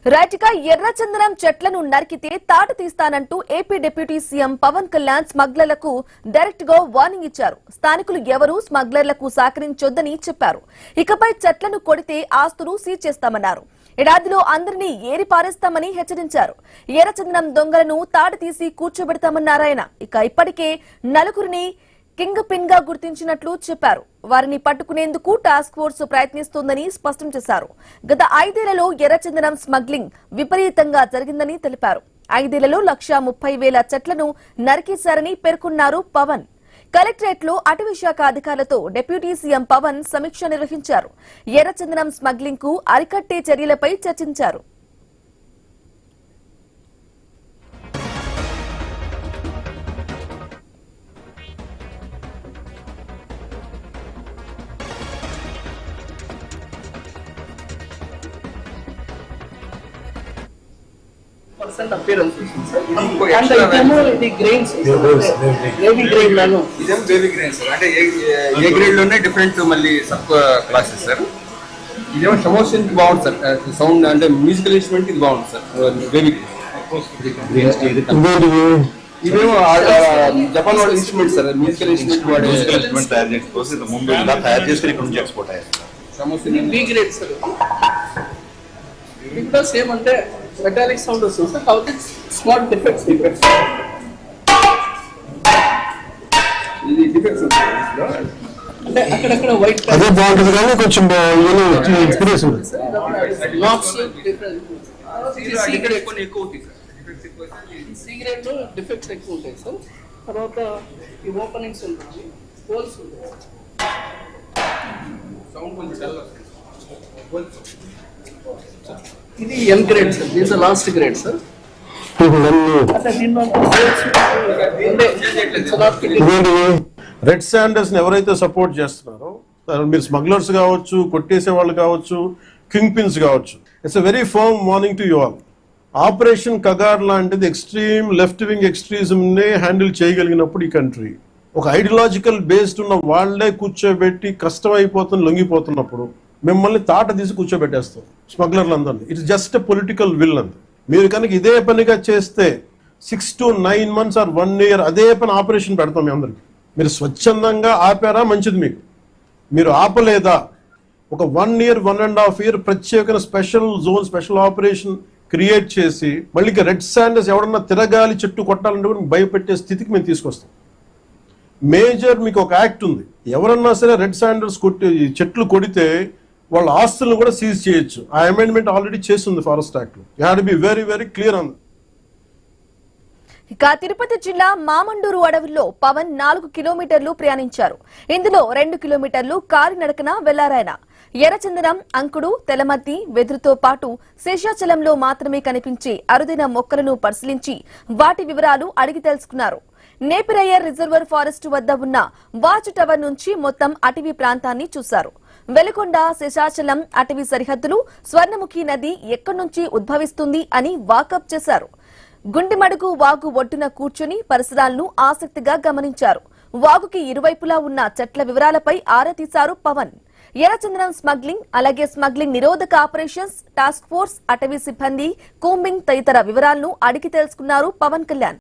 రైట్గా ఎర్రచందనం చెట్లను నరికితే తాట తీస్తానంటూ AP deputy CM Pawan Kalyan స్మగ్లర్లకు డైరెక్ట్ గా వార్నింగ్ ఇచ్చారు. స్థానికులు ఎవరూ స్మగ్లర్లకు సహకరించొద్దని చెప్పారు. ఇకపై చెట్లను కొడితే ఆస్తులు సీజ్ చేస్తామన్నారు. ఏడాదిలో అందరినీ ఏరి పారేస్తామని హెచ్చరించారు. ఎర్రచందనం దొంగలను తాట తీసి కూర్చోబెడతామన్నారాయన. ఇప్పటికే నలుగురిని కింగ్ పిన్ గా గుర్తించినట్లు చెప్పారు. వారిని పట్టుకునేందుకు టాస్క్ ఫోర్స్ ప్రయత్నిస్తోందని స్పష్టం చేశారు. గత 5 ఏళ్లలో ఎర్రచందనం స్మగ్లింగ్ విపరీతంగా జరిగిందని తెలిపారు. 5 ఏళ్లలో 1,30,000 చెట్లను నరికేశారని పేర్కొన్నారు పవన్. కలెక్టరేట్ లో అటవీ శాఖ అధికారులతో డిప్యూటీ సీఎం పవన్ సమీక్ష నిర్వహించారు. ఎర్రచందనం స్మగ్లింగ్ కు అరికట్టే చర్యలపై చర్చించారు. appearance sir and the grains baby grain nanu idem baby grain sir ante a grade lone different malli sub classes sir idem emotion bound sir sound and musical instrument is bound sir baby grains idem japan word instrument sir musical instrument tayar cheskose idu mumbai la tayar cheskoni ikkada nunchi export ayyaru emotion b grade sir ikda same ante metallic sound వస్తుంది sir కాకపోతే small defects ఇది defects అంటే అక్కడక్కడ white అదే బాగుంటుంది కానీ కొంచెం experience ఉంది నాట్స్ డిఫరెంట్ సిగరెట్ కొన్ని ఎక్కువ ఉంటాయి సార్ సిగరెట్ లో డిఫెక్ట్స్ ఎక్కువ ఉంటాయి సార్ తర్వాత ఈ ఓపెనింగ్స్ ఉంటాయి హోల్స్ ఉంటాయి సౌండ్ కొంచెం డల్ వస్తుంది ఇది N grade sir this the last grade sir red sanders ఎవరైతే సపోర్ట్ చేస్తున్నారో మీరు స్మగ్లర్స్ కావచ్చు, కొట్టేసే వాళ్ళు కావచ్చు, కింగ్ పిన్స్ కావచ్చు, it's a very firm warning to you all. Operation Kagar లాంటిది ఎక్స్ట్రీమ్ లెఫ్ట్ వింగ్ ఎక్స్ట్రీజం నే హ్యాండిల్ చేయగలిగినప్పుడు ఈ కంట్రీ ఒక ఐడియాలజికల్ బేస్డ్ ఉన్న వాళ్లే కూర్చోబెట్టి కష్టమైపోతుంది లొంగిపోతున్నప్పుడు మిమ్మల్ని తాట తీసి కూర్చోబెట్టేస్తాం స్మగ్లర్లందరినీ. It's just a political will అంతే. మీరు కనుక ఇదే పనిగా చేస్తే 6 to 9 months ఆర్ 1 year అదే పని ఆపరేషన్ పెడతాం మీ అందరికి. మీరు స్వచ్ఛందంగా ఆపారా మంచిది, మీకు మీరు ఆపలేదా ఒక 1 year 1.5 year ప్రత్యేకమైన special zone special operation create చేసి మళ్ళీ రెడ్ శాండర్స్ ఎవరన్నా తిరగాలి చెట్టు కొట్టాలంటే కూడా భయపెట్టే స్థితికి మేము తీసుకొస్తాం. మేజర్ మీకు ఒక యాక్ట్ ఉంది, ఎవరన్నా సరే రెడ్ శాండర్స్ చెట్లు కొడితే వాళ్ళ ఆస్తులను కూడా సీజ్ చేయొచ్చు. ఆ అమెండ్మెంట్ ఆల్రెడీ చేస్తుంది ఫారెస్ట్ యాక్ట్ లో. You have to be very very clear on. ఇక తిరుపతి జిల్లా మామండూరు అడవుల్లో పవన్ 4 కిలోమీటర్లు ప్రయాణించారు. ఇందులో 2 కిలోమీటర్లు కాలినడకన వెళ్లారాయన. ఎర్రచందనం, అంకుడు, తెలమద్ది, వెదురుతో పాటు శేషాచలంలో మాత్రమే కనిపించే అరుదైన మొక్కలను పరిశీలించి వాటి వివరాలు అడిగి తెలుసుకున్నారు. నేపిరయ్యర్ రిజర్వర్ ఫారెస్ట్ వద్ద ఉన్న వాచ్ టవర్ నుంచి మొత్తం అటవీ ప్రాంతాన్ని చూశారు. వెలుకొండ, శేషాచలం అటవీ సరిహద్దులు, స్వర్ణముఖి నది ఎక్కడి నుంచి ఉద్భవిస్తుంది అని వాకప్ చేశారు. గుండిమడుగు వాగు ఒడ్డున కూర్చుని పరిసరాలను ఆసక్తిగా గమనించారు. వాగుకి ఇరువైపులా ఉన్న చెట్ల వివరాలపై ఆరా తీశారు పవన్. ఎర్రచందనం స్మగ్లింగ్, అలాగే స్మగ్లింగ్ నిరోధక ఆపరేషన్స్, టాస్క్ ఫోర్స్, అటవీ సిబ్బంది, కూంబింగ్ తదితర వివరాలను అడిగి తెలుసుకున్నారు పవన్ కళ్యాణ్.